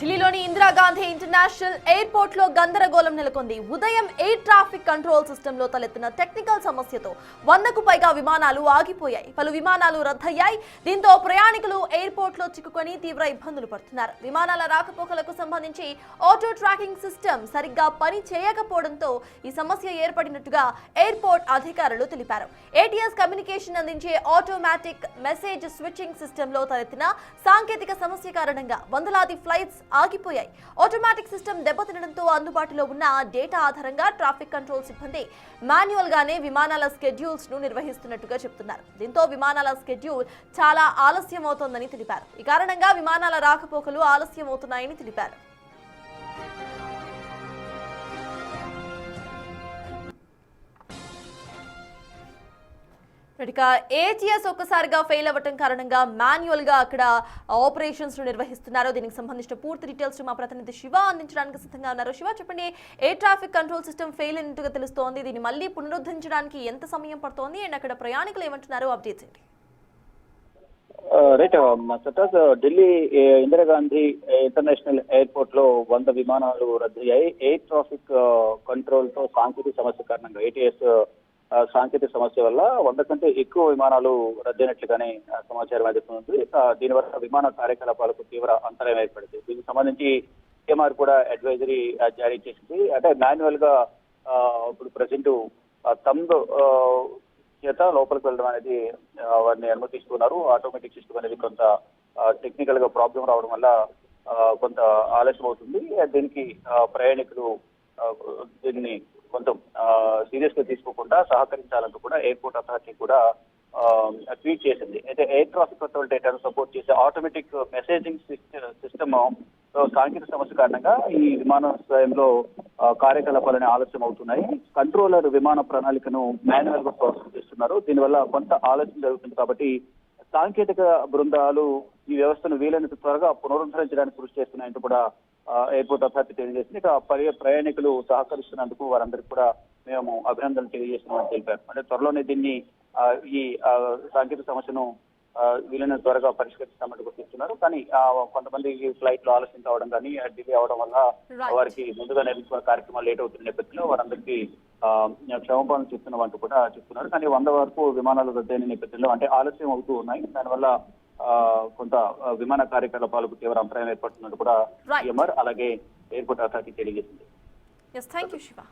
ఢిల్లీలోని Indira Gandhi international airport లో గందరగోళం నెలకొంది. ఉదయం ఎయిర్ ట్రాఫిక్ కంట్రోల్ సిస్టమ్ లో తలెత్తిన టెక్నికల్ సమస్యతో 100కు పైగా విమానాలు ఆగిపోయాయి. పలు విమానాలు రద్దయ్యాయి. దీంతో ప్రయాణికులు ఎయిర్పోర్ట్ లో చిక్కుకొని తీవ్ర ఇబ్బందులు పడుతున్నారు. విమానాల రాకపోకలకు సంబంధించి ఆటో ట్రాకింగ్ సిస్టమ్ సరిగ్గా పని చేయకపోవడంతో ఈ సమస్య ఏర్పడినట్టుగా ఎయిర్పోర్ట్ అధికారులు తెలిపారు. ఏటీఎస్ కమ్యూనికేషన్ అందించే ఆటోమేటిక్ మెసేజ్ స్విచ్చింగ్ సిస్టమ్ లో తలెత్తిన సాంకేతిక సమస్య కారణంగా వందలాది ఫ్లైట్స్ ఆగిపోయాయి. ఆటోమేటిక్ సిస్టమ్ దెబ్బతినడంతో అందుబాటులో ఉన్న డేటా ఆధారంగా ట్రాఫిక్ కంట్రోల్ సిబ్బంది మాన్యువల్ గానే విమానాల స్కెడ్యూల్స్ ను నిర్వహిస్తున్నట్టుగా చెప్తున్నారు. దీంతో విమానాల స్కెడ్యూల్ చాలా ఆలస్యం అవుతోందని తెలిపారు. ఈ కారణంగా విమానాల రాకపోకలు ఆలస్యం అవుతున్నాయని తెలిపారు. ఇక ఏటీఎస్ ఒక్కసారిగా ఫెయిల్ అవ్వటం కారణంగా మాన్యువల్ గా అక్కడ ఆపరేషన్స్ నిర్వహిస్తున్నారు. దీనికి సంబంధించిన పూర్తి డీటెయిల్స్ మా ప్రతినిధి శివ అందించడానికి సిద్ధంగా ఉన్నారు. శివ, చెప్పండి, air traffic control system fail అయినట్టుగా తెలుస్తోంది. దీన్ని మళ్ళీ పునరుద్ధరించడానికి ఎంత సమయం పడుతోంది అండ్ అక్కడ ప్రయాణికులు ఏమంటున్నారు? అప్డేట్స్ ఏంటి? రైట్ సతాజ్, ఢిల్లీ ఇందిరాగాంధీ ఇంటర్నేషనల్ ఎయిర్పోర్ట్ లో 100 విమానాలు రద్దయ్యాయి. ఎయిర్ ట్రాఫిక్ కంట్రోల్ తో సాంకేతిక సమస్య కారణంగా ఏటీఎస్ సాంకేతిక సమస్య వల్ల 100 కంటే ఎక్కువ విమానాలు రద్దయినట్లుగానే సమాచారం అందుతుంది. దీనివల్ల విమాన కార్యకలాపాలకు తీవ్ర అంతరాయం ఏర్పడింది. దీనికి సంబంధించి కేఎంఆర్ కూడా అడ్వైజరీ జారీ చేసింది. అంటే మాన్యువల్ గా ఇప్పుడు ప్రజెంట్ థంబ్ చేత లోపలికి వెళ్ళడం అనేది వారిని అనుమతిస్తున్నారు. ఆటోమేటిక్ సిస్టమ్ అనేది కొంత టెక్నికల్ గా ప్రాబ్లం రావడం వల్ల కొంత ఆలస్యం అవుతుంది. దీనికి ప్రయాణికులు దీన్ని కొంచెం సీరియస్ గా తీసుకోకుండా సహకరించాలంటూ కూడా ఎయిర్పోర్ట్ అథారిటీ కూడా ట్వీట్ చేసింది. అయితే ఎయిర్ ట్రాఫిక్ కంట్రోల్ డేటాను సపోర్ట్ చేసే ఆటోమేటిక్ మెసేజింగ్ సిస్టమ్ సాంకేతిక సమస్య కారణంగా ఈ విమానాశ్రయంలో కార్యకలాపాలని ఆలస్యం అవుతున్నాయి. కంట్రోలర్ విమాన ప్రణాళికను మాన్యువల్ గా ప్రాసెస్ చేస్తున్నారు. దీనివల్ల కొంత ఆలస్యం జరుగుతుంది. కాబట్టి సాంకేతిక బృందాలు ఈ వ్యవస్థను వీలైనంత త్వరగా పునరుద్ధరించడానికి కృషి చేస్తున్నాయంటూ కూడా ఎయిర్పోర్ట్ అథారిటీ తెలియజేసింది. ఇక ప్రయాణికులు సహకరిస్తున్నందుకు వారందరికీ కూడా మేము అభినందనలు తెలియజేస్తున్నామని తెలిపారు. అంటే త్వరలోనే దీన్ని ఈ సాంకేతిక సమస్యను వీలైనంత త్వరగా పరిష్కరిస్తామని గుర్తిస్తున్నారు. కానీ కొంతమంది ఫ్లైట్లు ఆలస్యం కావడం కానీ డిలే అవడం వల్ల వారికి ముందుగా నిర్మించిన కార్యక్రమాలు లేట్ అవుతున్న నేపథ్యంలో వారందరికీ క్షమాపణలు చెప్తున్నామంటూ కూడా చెప్తున్నారు. కానీ 100 వరకు విమానాలు రద్దయిన నేపథ్యంలో అంటే ఆలస్యం అవుతూ ఉన్నాయి. దానివల్ల కొంత విమాన కార్యకలాపాలకు తీవ్ర అంతరాయం ఏర్పడుతున్నట్టు కూడా కేఎంఆర్ అలాగే ఎయిర్పోర్ట్ అథారిటీ తెలియజేసింది. Yes, thank you, Shiva.